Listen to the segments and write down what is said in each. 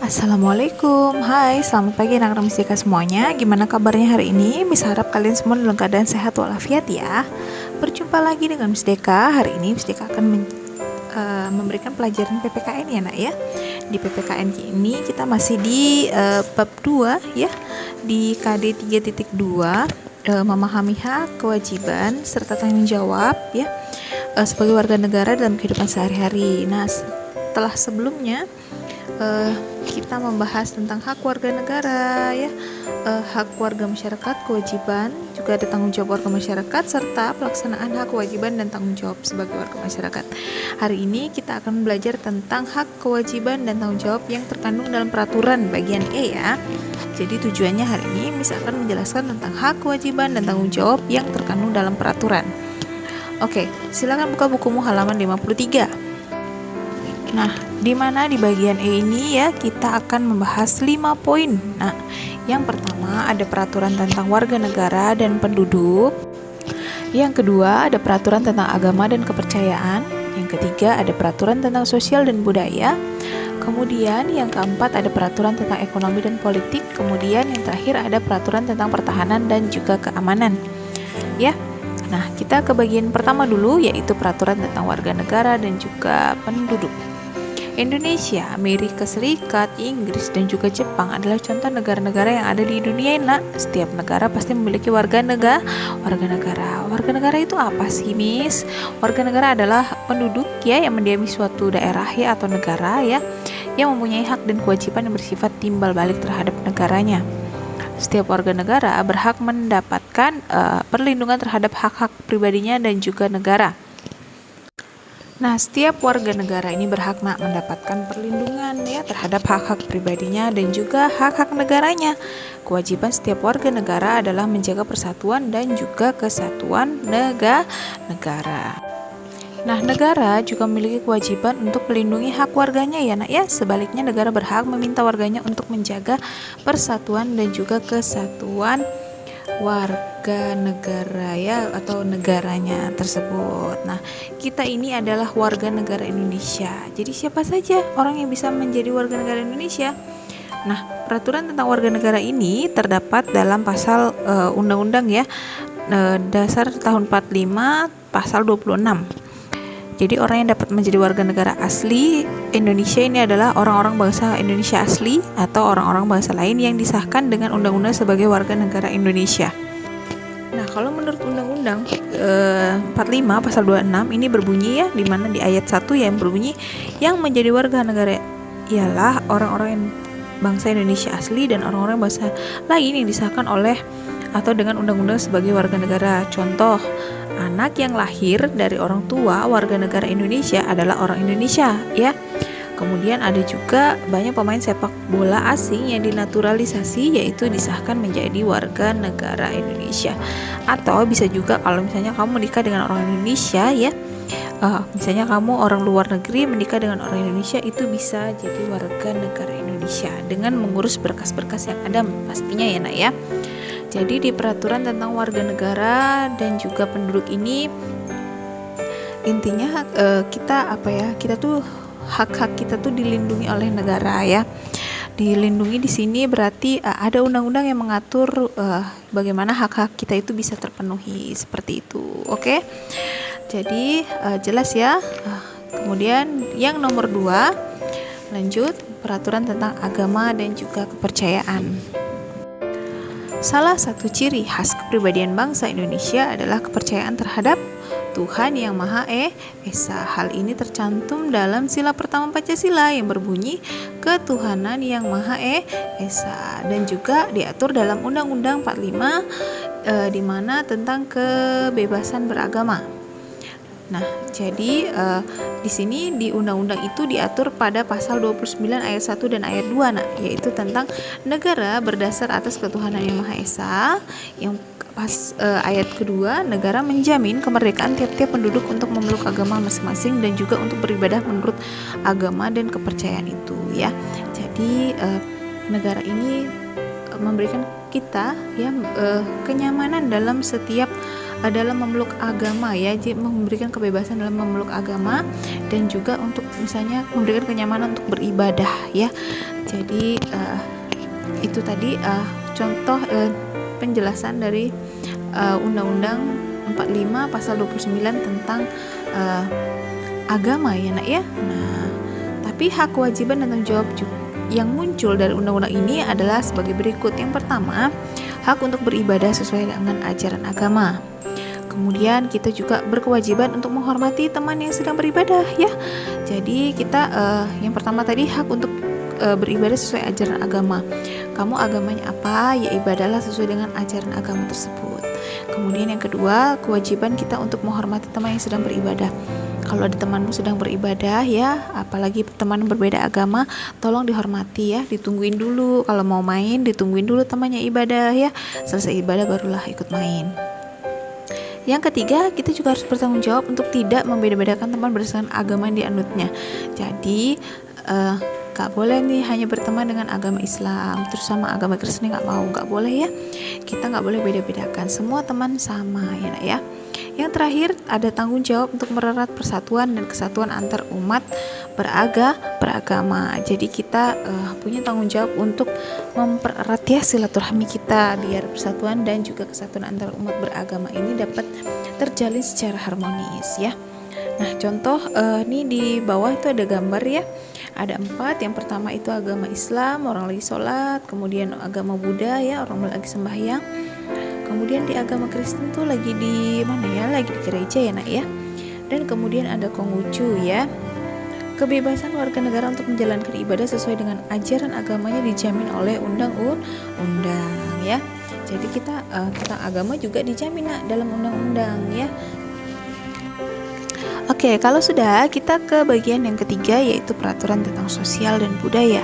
Assalamualaikum, hai selamat pagi anak-anak mustika semuanya. Gimana kabarnya hari ini? Miss harap kalian semua dalam keadaan sehat walafiat ya. Berjumpa lagi dengan Miss Deka. Hari ini Miss Deka akan memberikan pelajaran PPKN ya nak ya. Di PPKN ini kita masih di bab 2 ya, di KD 3.2, memahami hak, kewajiban, serta tanggung jawab ya, sebagai warga negara dalam kehidupan sehari-hari. Nah, setelah sebelumnya kita membahas tentang hak warga negara ya, hak warga masyarakat, kewajiban, juga ada tanggung jawab warga masyarakat, serta pelaksanaan hak, kewajiban, dan tanggung jawab sebagai warga masyarakat. Hari ini kita akan belajar tentang hak, kewajiban, dan tanggung jawab yang terkandung dalam peraturan bagian E ya. Jadi tujuannya hari ini Miss akan menjelaskan tentang hak, kewajiban, dan tanggung jawab yang terkandung dalam peraturan. Oke, silakan buka bukumu halaman 53. Nah, di mana di bagian E ini ya kita akan membahas 5 poin. Nah, yang pertama ada peraturan tentang warga negara dan penduduk. Yang kedua ada peraturan tentang agama dan kepercayaan. Yang ketiga ada peraturan tentang sosial dan budaya. Kemudian yang keempat ada peraturan tentang ekonomi dan politik. Kemudian yang terakhir ada peraturan tentang pertahanan dan juga keamanan. Ya. Nah, kita ke bagian pertama dulu, yaitu peraturan tentang warga negara dan juga penduduk. Indonesia, Amerika Serikat, Inggris, dan juga Jepang adalah contoh negara-negara yang ada di dunia ini. Setiap negara pasti memiliki warga negara. Warga negara itu apa sih, Miss? Warga negara adalah penduduk ya yang mendiami suatu daerah ya atau negara ya, yang mempunyai hak dan kewajiban yang bersifat timbal balik terhadap negaranya. Setiap warga negara berhak mendapatkan perlindungan terhadap hak-hak pribadinya dan juga negara. Nah, setiap warga negara ini berhak mendapatkan perlindungan ya terhadap hak-hak pribadinya dan juga hak-hak negaranya. Kewajiban setiap warga negara adalah menjaga persatuan dan juga kesatuan negara. Nah, negara juga memiliki kewajiban untuk melindungi hak warganya ya nak ya. Sebaliknya negara berhak meminta warganya untuk menjaga persatuan dan juga kesatuan warga negara ya atau negaranya tersebut. Nah, kita ini adalah warga negara Indonesia. Jadi siapa saja orang yang bisa menjadi warga negara Indonesia? Nah, peraturan tentang warga negara ini terdapat dalam pasal undang-undang ya, dasar tahun 45 pasal 26. Jadi orang yang dapat menjadi warga negara asli Indonesia ini adalah orang-orang bangsa Indonesia asli atau orang-orang bangsa lain yang disahkan dengan undang-undang sebagai warga negara Indonesia. Nah, kalau menurut Undang-Undang 45 pasal 26 ini berbunyi ya, di mana di ayat 1 yang berbunyi yang menjadi warga negara ialah orang-orang yang bangsa Indonesia asli dan orang-orang bangsa lain yang disahkan oleh atau dengan undang-undang sebagai warga negara. Contoh, anak yang lahir dari orang tua warga negara Indonesia adalah orang Indonesia ya. Kemudian ada juga banyak pemain sepak bola asing yang dinaturalisasi, yaitu disahkan menjadi warga negara Indonesia. Atau bisa juga kalau misalnya kamu menikah dengan orang Indonesia ya, misalnya kamu orang luar negeri menikah dengan orang Indonesia, itu bisa jadi warga negara Indonesia dengan mengurus berkas-berkas yang ada pastinya ya nak ya. Jadi di peraturan tentang warga negara dan juga penduduk ini intinya kita tuh hak-hak kita tuh dilindungi oleh negara ya. Dilindungi di sini berarti ada undang-undang yang mengatur bagaimana hak-hak kita itu bisa terpenuhi seperti itu. Oke. Jadi jelas ya. Kemudian yang nomor 2, lanjut peraturan tentang agama dan juga kepercayaan. Salah satu ciri khas kepribadian bangsa Indonesia adalah kepercayaan terhadap Tuhan Yang Maha Esa. Hal ini tercantum dalam sila pertama Pancasila yang berbunyi ketuhanan Yang Maha Esa, dan juga diatur dalam Undang-Undang 45 di mana tentang kebebasan beragama. Nah, jadi di sini di undang-undang itu diatur pada pasal 29 ayat 1 dan ayat 2 yaitu tentang negara berdasar atas ketuhanan Yang Maha Esa. Yang ayat kedua, negara menjamin kemerdekaan tiap-tiap penduduk untuk memeluk agama masing-masing dan juga untuk beribadah menurut agama dan kepercayaan itu ya. Jadi negara ini memberikan kita ya kenyamanan dalam memeluk agama ya, jadi memberikan kebebasan dalam memeluk agama dan juga untuk misalnya memberikan kenyamanan untuk beribadah ya. Jadi itu tadi contoh penjelasan dari Undang-Undang 45 pasal 29 tentang agama ya nak ya. Nah, tapi hak, kewajiban dan tanggung jawab yang muncul dari undang-undang ini adalah sebagai berikut. Yang pertama, hak untuk beribadah sesuai dengan ajaran agama. Kemudian kita juga berkewajiban untuk menghormati teman yang sedang beribadah ya. Jadi kita yang pertama tadi hak untuk beribadah sesuai ajaran agama. Kamu agamanya apa? Ya ibadahlah sesuai dengan ajaran agama tersebut. Kemudian yang kedua, kewajiban kita untuk menghormati teman yang sedang beribadah. Kalau ada temanmu sedang beribadah ya, apalagi teman berbeda agama, tolong dihormati ya, ditungguin dulu. Kalau mau main, ditungguin dulu temannya ibadah ya. Selesai ibadah barulah ikut main. Yang ketiga, kita juga harus bertanggung jawab untuk tidak membeda-bedakan teman berdasarkan agama yang dianutnya. Jadi gak boleh nih hanya berteman dengan agama Islam terus sama agama Kristen gak mau, gak boleh ya. Kita gak boleh beda-bedakan, semua teman sama ya nak ya. Yang terakhir, ada tanggung jawab untuk mererat persatuan dan kesatuan antar umat beragama. Jadi kita punya tanggung jawab untuk mempererat ya silaturahmi kita biar persatuan dan juga kesatuan antar umat beragama ini dapat terjalin secara harmonis ya. Nah, contoh ini di bawah itu ada gambar ya. Ada 4. Yang pertama itu agama Islam, orang lagi sholat. Kemudian agama Buddha ya, orang lagi sembahyang. Kemudian di agama Kristen tuh lagi di mana ya? Lagi di gereja ya nak ya. Dan kemudian ada Konghucu ya. Kebebasan warga negara untuk menjalankan ibadah sesuai dengan ajaran agamanya dijamin oleh undang-undang ya. Jadi kita tentang agama juga dijamin nak dalam undang-undang ya. Oke, kalau sudah, kita ke bagian yang ketiga yaitu peraturan tentang sosial dan budaya.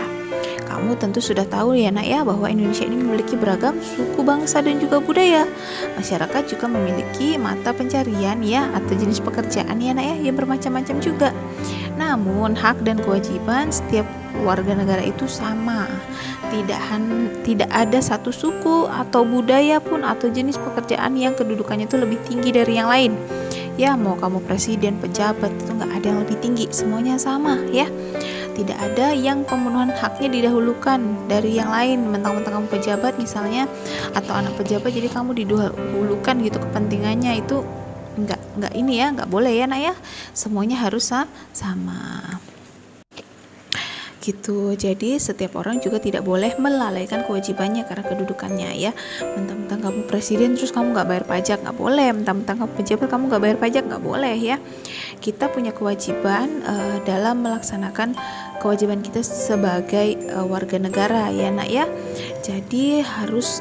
Kamu tentu sudah tahu ya nak ya bahwa Indonesia ini memiliki beragam suku, bangsa dan juga budaya. Masyarakat juga memiliki mata pencarian ya atau jenis pekerjaan ya nak ya yang bermacam-macam juga. Namun hak dan kewajiban setiap warga negara itu sama. Tidak ada satu suku atau budaya pun atau jenis pekerjaan yang kedudukannya itu lebih tinggi dari yang lain. Ya, mau kamu presiden, pejabat itu nggak ada yang lebih tinggi, semuanya sama ya. Tidak ada yang pemenuhan haknya didahulukan dari yang lain. Mentang-mentang kamu pejabat misalnya atau anak pejabat jadi kamu didahulukan gitu kepentingannya, itu nggak ini ya, nggak boleh ya nak ya. Semuanya harus sama gitu. Jadi setiap orang juga tidak boleh melalaikan kewajibannya karena kedudukannya ya. Mentang-mentang kamu presiden terus kamu nggak bayar pajak, nggak boleh. Mentang-mentang kamu pejabat kamu nggak bayar pajak, nggak boleh ya. Kita punya kewajiban dalam melaksanakan kewajiban kita sebagai warga negara ya nak ya. Jadi harus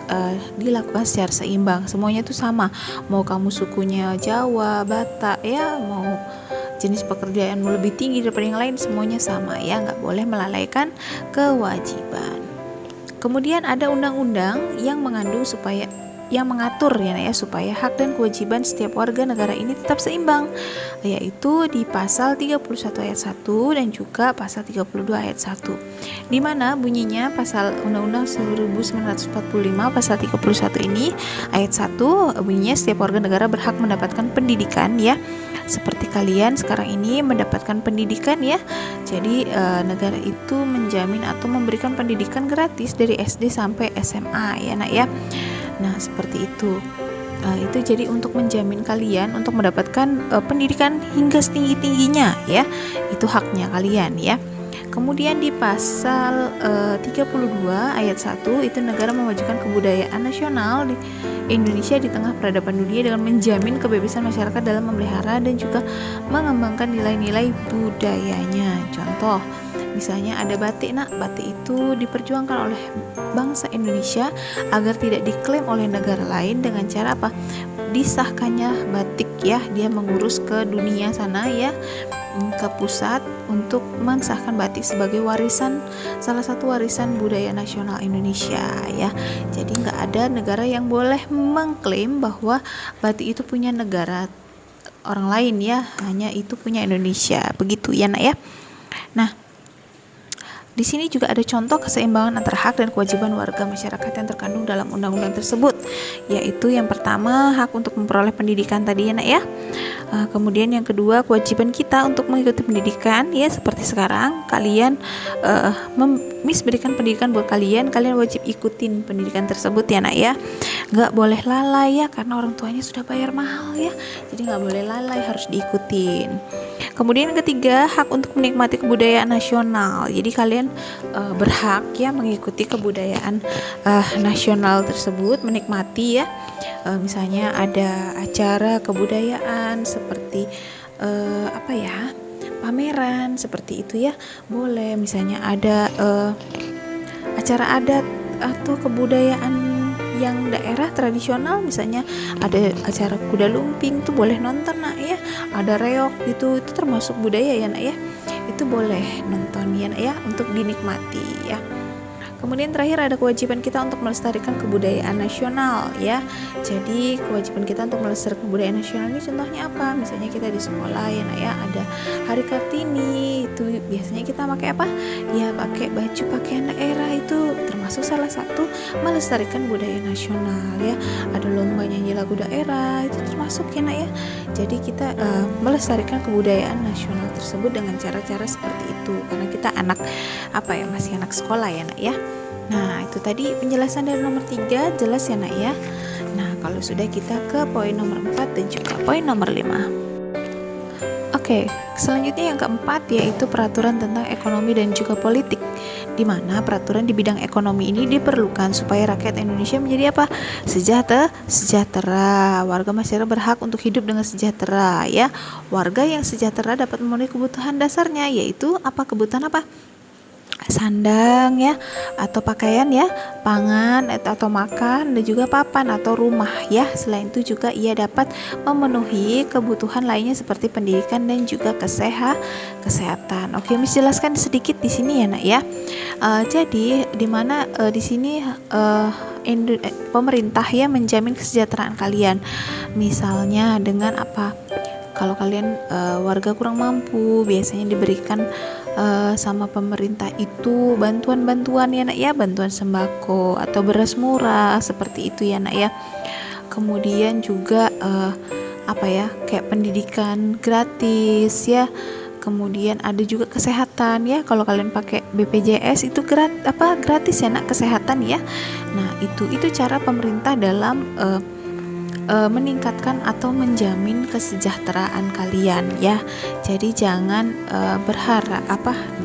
dilakukan secara seimbang, semuanya itu sama. Mau kamu sukunya Jawa, Batak ya, mau jenis pekerjaanmu lebih tinggi daripada yang lain, semuanya sama ya, nggak boleh melalaikan kewajiban. Kemudian ada undang-undang yang mengatur ya supaya hak dan kewajiban setiap warga negara ini tetap seimbang, yaitu di pasal 31 ayat 1 dan juga pasal 32 ayat 1. Di mana bunyinya pasal Undang-Undang 1945 pasal 31 ini ayat 1 bunyinya setiap warga negara berhak mendapatkan pendidikan ya. Seperti kalian sekarang ini mendapatkan pendidikan ya. Jadi negara itu menjamin atau memberikan pendidikan gratis dari SD sampai SMA ya nak ya. Nah, seperti itu. Itu jadi untuk menjamin kalian untuk mendapatkan pendidikan hingga setinggi-tingginya ya. Itu haknya kalian ya. Kemudian di pasal 32 ayat 1 itu negara memajukan kebudayaan nasional di Indonesia di tengah peradaban dunia dengan menjamin kebebasan masyarakat dalam memelihara dan juga mengembangkan nilai-nilai budayanya. Contoh, misalnya ada batik nak, batik itu diperjuangkan oleh bangsa Indonesia agar tidak diklaim oleh negara lain dengan cara apa? Disahkannya batik ya, dia mengurus ke dunia sana ya, ke pusat untuk mensahkan batik sebagai warisan, salah satu warisan budaya nasional Indonesia ya. Jadi nggak ada negara yang boleh mengklaim bahwa batik itu punya negara orang lain ya, hanya itu punya Indonesia, begitu ya nak ya. Nah, Di sini juga ada contoh keseimbangan antara hak dan kewajiban warga masyarakat yang terkandung dalam undang-undang tersebut, yaitu yang pertama hak untuk memperoleh pendidikan tadi ya nak ya. Kemudian yang kedua kewajiban kita untuk mengikuti pendidikan ya, seperti sekarang kalian Miss berikan pendidikan buat kalian wajib ikutin pendidikan tersebut ya nak ya, nggak boleh lalai ya, karena orang tuanya sudah bayar mahal ya, jadi nggak boleh lalai, harus diikutin. Kemudian yang ketiga hak untuk menikmati kebudayaan nasional, jadi kalian berhak ya mengikuti kebudayaan nasional tersebut, menikmati ya. Misalnya ada acara kebudayaan seperti pameran seperti itu ya, boleh. Misalnya ada acara adat atau kebudayaan yang daerah tradisional, misalnya ada acara kuda lumping, itu boleh nonton nak ya. Ada reog itu termasuk budaya ya nak ya, itu boleh nonton ya nak ya, untuk dinikmati ya. Kemudian terakhir ada kewajiban kita untuk melestarikan kebudayaan nasional ya. Jadi kewajiban kita untuk melestarikan kebudayaan nasional ini contohnya apa? Misalnya kita di sekolah ya nak ya, ada Hari Kartini, itu biasanya kita pakai apa? Ya pakai baju pakaian daerah, itu termasuk salah satu melestarikan budaya nasional ya. Ada lomba nyanyi lagu daerah, itu termasuk ya nak ya. Jadi kita melestarikan kebudayaan nasional tersebut dengan cara-cara seperti itu, karena kita masih anak sekolah ya nak ya. Nah itu tadi penjelasan dari nomor 3, jelas ya nak ya. Nah kalau sudah, kita ke poin nomor 4 dan juga poin nomor 5. Oke, selanjutnya yang keempat yaitu peraturan tentang ekonomi dan juga politik, di mana peraturan di bidang ekonomi ini diperlukan supaya rakyat Indonesia menjadi apa? Sejahtera. Warga masyarakat berhak untuk hidup dengan sejahtera ya. Warga yang sejahtera dapat memenuhi kebutuhan dasarnya, yaitu apa? Kebutuhan apa? Sandang ya, atau pakaian ya, pangan atau makan, dan juga papan atau rumah ya. Selain itu juga ia dapat memenuhi kebutuhan lainnya seperti pendidikan dan juga kesehatan. Oke, Miss jelaskan sedikit di sini ya nak ya. Jadi di mana di sini pemerintah ya menjamin kesejahteraan kalian. Misalnya dengan apa? Kalau kalian warga kurang mampu, biasanya diberikan sama pemerintah itu bantuan-bantuan ya nak ya, bantuan sembako atau beras murah seperti itu ya nak ya. Kemudian juga kayak pendidikan gratis ya. Kemudian ada juga kesehatan ya, kalau kalian pakai BPJS itu gratis ya nak, kesehatan ya. Nah itu cara pemerintah dalam meningkatkan atau menjamin kesejahteraan kalian ya. Jadi jangan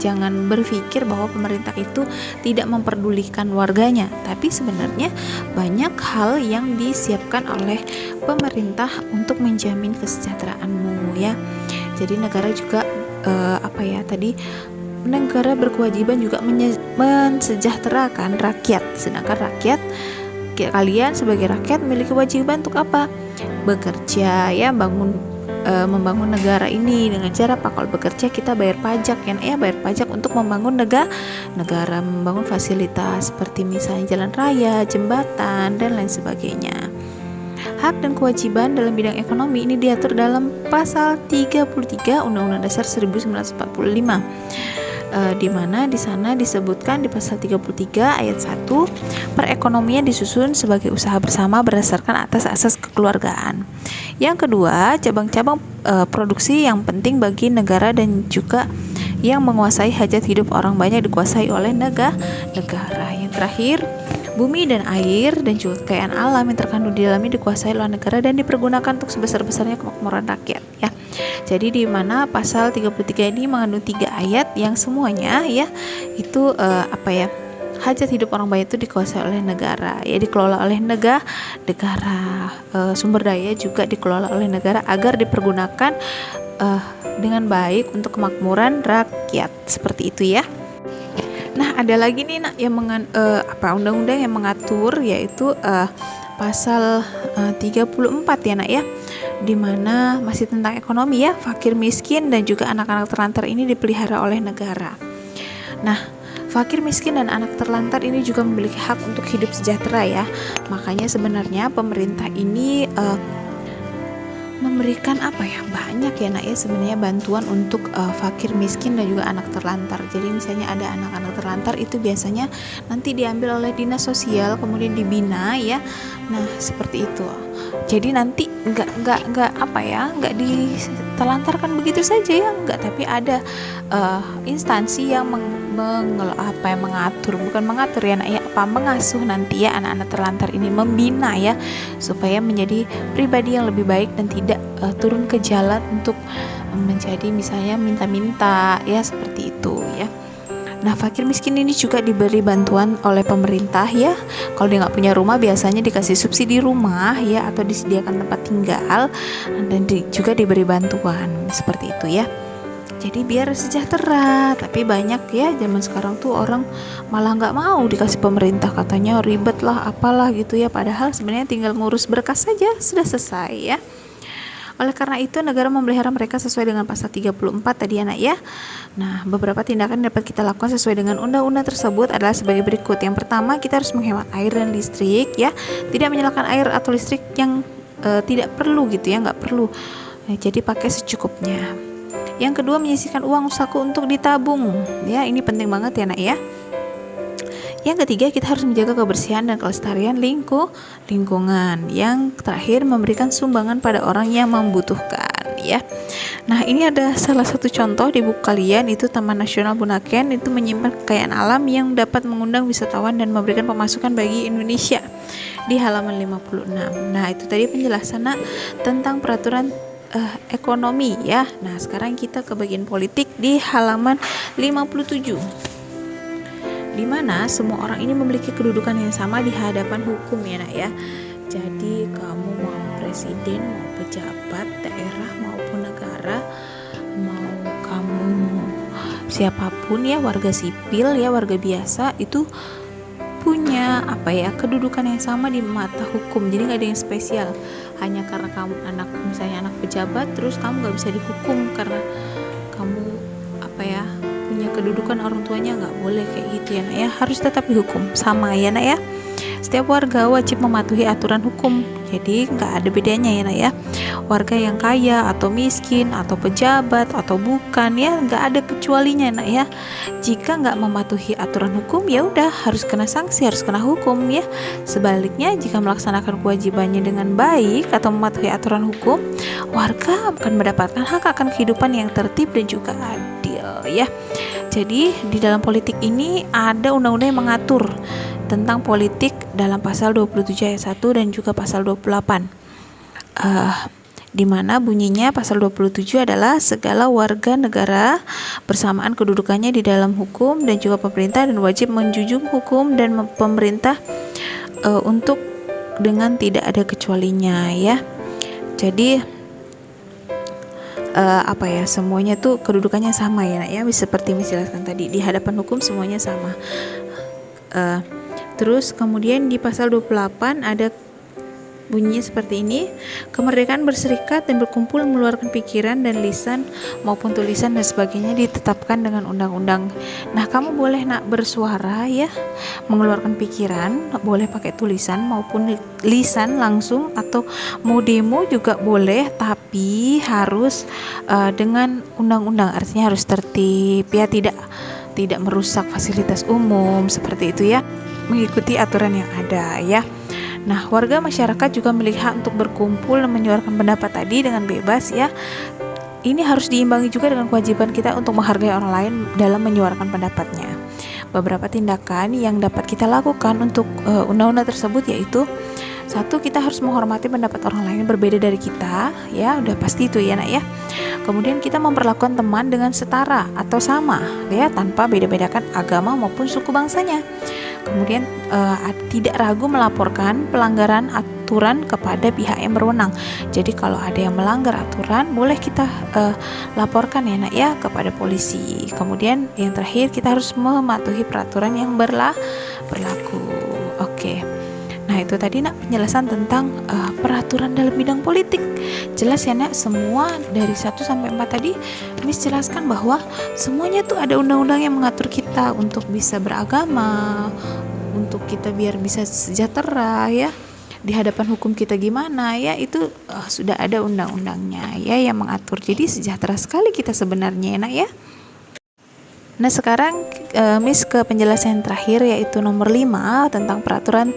jangan berpikir bahwa pemerintah itu tidak memperdulikan warganya, tapi sebenarnya banyak hal yang disiapkan oleh pemerintah untuk menjamin kesejahteraanmu ya. Jadi negara juga negara berkewajiban juga mensejahterakan rakyat, sedangkan kalian sebagai rakyat memiliki kewajiban untuk apa? Bekerja ya, membangun negara ini dengan cara apa? Kalau bekerja kita bayar pajak ya, bayar pajak untuk membangun negara, membangun fasilitas seperti misalnya jalan raya, jembatan dan lain sebagainya. Hak dan kewajiban dalam bidang ekonomi ini diatur dalam pasal 33 Undang-Undang Dasar 1945. Di mana di sana disebutkan di pasal 33 ayat 1, perekonomian disusun sebagai usaha bersama berdasarkan atas asas kekeluargaan. Yang kedua, cabang-cabang produksi yang penting bagi negara dan juga yang menguasai hajat hidup orang banyak dikuasai oleh negara. Yang terakhir, bumi dan air dan juga kekayaan alam yang terkandung di dalamnya dikuasai oleh negara dan dipergunakan untuk sebesar-besarnya kemakmuran rakyat ya. Jadi di mana pasal 33 ini mengandung 3 ayat yang semuanya ya itu hajat hidup orang banyak itu dikuasai oleh negara ya, dikelola oleh negara. Sumber daya juga dikelola oleh negara agar dipergunakan dengan baik untuk kemakmuran rakyat, seperti itu ya. Nah ada lagi nih nak yang undang-undang yang mengatur, yaitu pasal 34 ya nak ya, dimana masih tentang ekonomi ya. Fakir miskin dan juga anak-anak terlantar ini dipelihara oleh negara. Nah fakir miskin dan anak terlantar ini juga memiliki hak untuk hidup sejahtera ya. Makanya sebenarnya pemerintah ini memberikan banyak ya nak ya sebenarnya bantuan untuk fakir miskin dan juga anak terlantar. Jadi misalnya ada anak-anak terlantar itu biasanya nanti diambil oleh dinas sosial kemudian dibina ya. Nah seperti itu. Jadi nanti nggak ditelantarkan begitu saja ya, nggak, tapi ada instansi yang mengasuh nanti ya anak-anak terlantar ini, membina ya supaya menjadi pribadi yang lebih baik dan tidak turun ke jalan untuk menjadi misalnya minta-minta ya, seperti itu ya. Nah fakir miskin ini juga diberi bantuan oleh pemerintah ya. Kalau dia nggak punya rumah biasanya dikasih subsidi rumah ya, atau disediakan tempat tinggal, dan juga diberi bantuan seperti itu ya. Jadi biar sejahtera. Tapi banyak ya zaman sekarang tuh orang malah nggak mau dikasih pemerintah, katanya ribet lah apalah gitu ya, padahal sebenarnya tinggal ngurus berkas saja sudah selesai ya. Oleh karena itu negara memelihara mereka sesuai dengan pasal 34 tadi anak ya. Nah beberapa tindakan yang dapat kita lakukan sesuai dengan undang-undang tersebut adalah sebagai berikut. Yang pertama, kita harus menghemat air dan listrik ya, tidak menyalakan air atau listrik yang tidak perlu gitu ya, nggak perlu. Jadi pakai secukupnya. Yang kedua, menyisihkan uang saku untuk ditabung ya, ini penting banget ya nak ya. Yang ketiga, kita harus menjaga kebersihan dan kelestarian lingkungan. Yang terakhir, memberikan sumbangan pada orang yang membutuhkan ya. Nah ini ada salah satu contoh di buku kalian, itu Taman Nasional Bunaken itu menyimpan kekayaan alam yang dapat mengundang wisatawan dan memberikan pemasukan bagi Indonesia, di halaman 56. Nah itu tadi penjelasan tentang peraturan ekonomi ya. Nah sekarang kita ke bagian politik di halaman 57, di mana semua orang ini memiliki kedudukan yang sama di hadapan hukum ya nak ya. Jadi kamu mau presiden, mau pejabat daerah maupun negara, mau kamu siapapun ya, warga sipil ya, warga biasa, itu punya kedudukan yang sama di mata hukum. Jadi nggak ada yang spesial hanya karena kamu misalnya anak pejabat terus kamu nggak bisa dihukum karena kamu punya kedudukan orang tuanya, nggak boleh kayak gitu ya nak ya, harus tetap dihukum sama ya nak ya. Setiap warga wajib mematuhi aturan hukum, jadi nggak ada bedanya ya nak ya, warga yang kaya atau miskin atau pejabat atau bukan ya, nggak ada kecualinya nak ya. Jika nggak mematuhi aturan hukum ya udah harus kena sanksi, harus kena hukum ya. Sebaliknya jika melaksanakan kewajibannya dengan baik atau mematuhi aturan hukum, warga akan mendapatkan hak akan kehidupan yang tertib dan juga adil ya. Jadi di dalam politik ini ada undang-undang yang mengatur tentang politik dalam pasal 27 ayat 1 dan juga pasal 28, di mana bunyinya pasal 27 adalah segala warga negara bersamaan kedudukannya di dalam hukum dan juga pemerintah, dan wajib menjunjung hukum dan pemerintah untuk dengan tidak ada kecualinya ya. Jadi semuanya tuh kedudukannya sama ya nak ya, seperti menjelaskan tadi, di hadapan hukum semuanya sama. Terus kemudian di pasal 28 ada bunyinya seperti ini: kemerdekaan berserikat dan berkumpul, mengeluarkan pikiran dan lisan maupun tulisan dan sebagainya ditetapkan dengan undang-undang. Nah kamu boleh nak bersuara ya, mengeluarkan pikiran boleh pakai tulisan maupun lisan langsung, atau mau demo juga boleh, tapi harus dengan undang-undang, artinya harus tertib ya, tidak merusak fasilitas umum seperti itu ya, mengikuti aturan yang ada ya. Nah, warga masyarakat juga memiliki hak untuk berkumpul dan menyuarakan pendapat tadi dengan bebas ya. Ini harus diimbangi juga dengan kewajiban kita untuk menghargai orang lain dalam menyuarakan pendapatnya. Beberapa tindakan yang dapat kita lakukan untuk undang-undang tersebut yaitu: satu, kita harus menghormati pendapat orang lain yang berbeda dari kita ya, udah pasti itu ya nak ya. Kemudian kita memperlakukan teman dengan setara atau sama ya, tanpa beda-bedakan agama maupun suku bangsanya. Kemudian tidak ragu melaporkan pelanggaran aturan kepada pihak yang berwenang. Jadi kalau ada yang melanggar aturan, boleh kita laporkan ya nak ya kepada polisi. Kemudian yang terakhir, kita harus mematuhi peraturan yang berlaku. Oke. Nah itu tadi nak penjelasan tentang peraturan dalam bidang politik. Jelas ya nak, semua dari 1 sampai 4 tadi Miss jelaskan bahwa semuanya tuh ada undang-undang yang mengatur kita untuk bisa beragama, untuk kita biar bisa sejahtera ya, di hadapan hukum kita gimana ya, itu sudah ada undang-undangnya ya yang mengatur. Jadi sejahtera sekali kita sebenarnya, Nak ya. Nah sekarang Miss ke penjelasan yang terakhir, yaitu nomor 5 tentang peraturan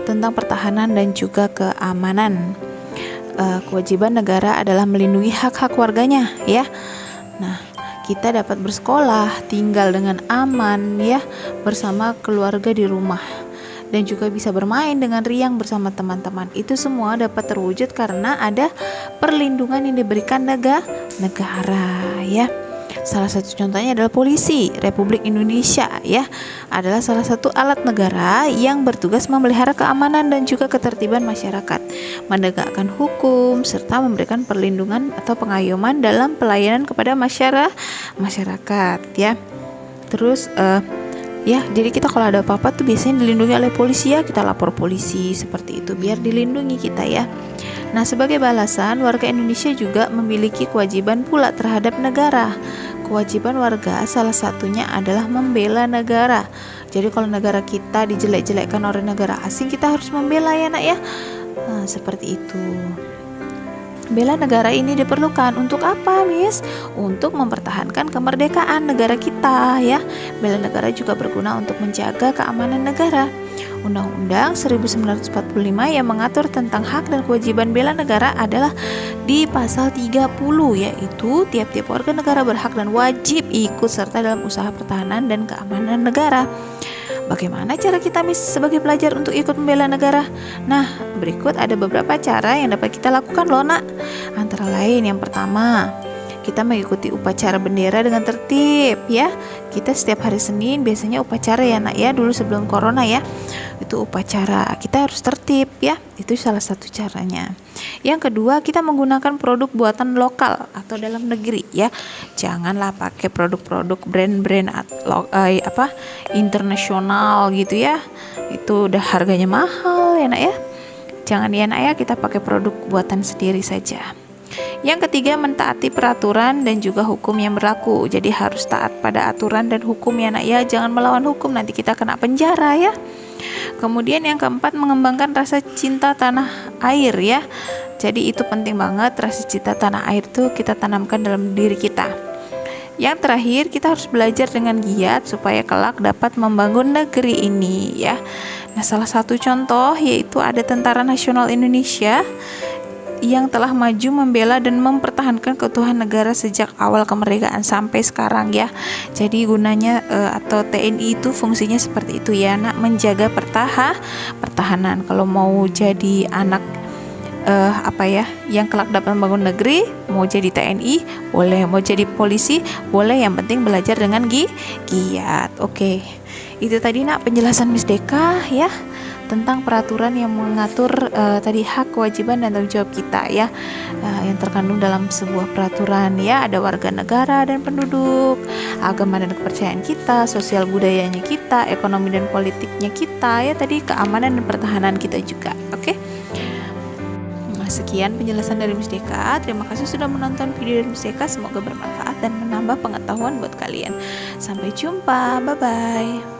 tentang pertahanan dan juga keamanan. Kewajiban negara adalah melindungi hak-hak warganya ya. Nah kita dapat bersekolah, tinggal dengan aman ya, bersama keluarga di rumah, dan juga bisa bermain dengan riang bersama teman-teman. Itu semua dapat terwujud karena ada perlindungan yang diberikan negara ya. Salah satu contohnya adalah polisi Republik Indonesia ya, adalah salah satu alat negara yang bertugas memelihara keamanan dan juga ketertiban masyarakat, menegakkan hukum serta memberikan perlindungan atau pengayoman dalam pelayanan kepada masyarakat ya. Terus ya, jadi kita kalau ada apa-apa tuh biasanya dilindungi oleh polisi ya, kita lapor polisi seperti itu biar dilindungi kita ya. Nah, sebagai balasan, warga Indonesia juga memiliki kewajiban pula terhadap negara. Kewajiban warga salah satunya adalah membela negara. Jadi kalau negara kita dijelek-jelekkan oleh negara asing, kita harus membela ya, Nak ya. Nah, seperti itu. Bela negara ini diperlukan untuk apa, Miss? Untuk mempertahankan kemerdekaan negara kita ya. Bela negara juga berguna untuk menjaga keamanan negara. Undang-Undang 1945 yang mengatur tentang hak dan kewajiban bela negara adalah di pasal 30, yaitu tiap-tiap warga negara berhak dan wajib ikut serta dalam usaha pertahanan dan keamanan negara. Bagaimana cara kita sebagai pelajar untuk ikut membela negara? Nah, berikut ada beberapa cara yang dapat kita lakukan loh, Nak. Antara lain, yang pertama, kita mengikuti upacara bendera dengan tertib ya. Kita setiap hari Senin biasanya upacara ya, Nak ya, dulu sebelum corona ya. Itu upacara, kita harus tertib ya. Itu salah satu caranya. Yang kedua, kita menggunakan produk buatan lokal atau dalam negeri ya. Janganlah pakai produk-produk brand-brand internasional gitu ya. Itu udah harganya mahal ya, Nak ya. Jangan ya, Nak ya, kita pakai produk buatan sendiri saja. Yang ketiga, mentaati peraturan dan juga hukum yang berlaku. Jadi harus taat pada aturan dan hukum ya, Nak ya. Jangan melawan hukum, nanti kita kena penjara ya. Kemudian yang keempat, mengembangkan rasa cinta tanah air ya. Jadi itu penting banget, rasa cinta tanah air itu kita tanamkan dalam diri kita. Yang terakhir, kita harus belajar dengan giat supaya kelak dapat membangun negeri ini ya. Nah, salah satu contoh yaitu ada Tentara Nasional Indonesia yang telah maju membela dan mempertahankan keutuhan negara sejak awal kemerdekaan sampai sekarang ya. Jadi gunanya atau TNI itu fungsinya seperti itu ya, Nak, menjaga pertahanan. Kalau mau jadi anak yang kelak dapat membangun negeri, mau jadi TNI boleh, mau jadi polisi boleh, yang penting belajar dengan giat. Oke. Itu tadi, Nak, penjelasan Miss Deka ya tentang peraturan yang mengatur tadi hak, kewajiban dan tanggung jawab kita ya, yang terkandung dalam sebuah peraturan ya. Ada warga negara dan penduduk, agama dan kepercayaan kita, sosial budayanya kita, ekonomi dan politiknya kita ya, tadi keamanan dan pertahanan kita juga. Oke. Nah, sekian penjelasan dari Miss Deka. Terima kasih sudah menonton video dari Miss Deka. Semoga bermanfaat dan menambah pengetahuan buat kalian. Sampai jumpa. Bye bye.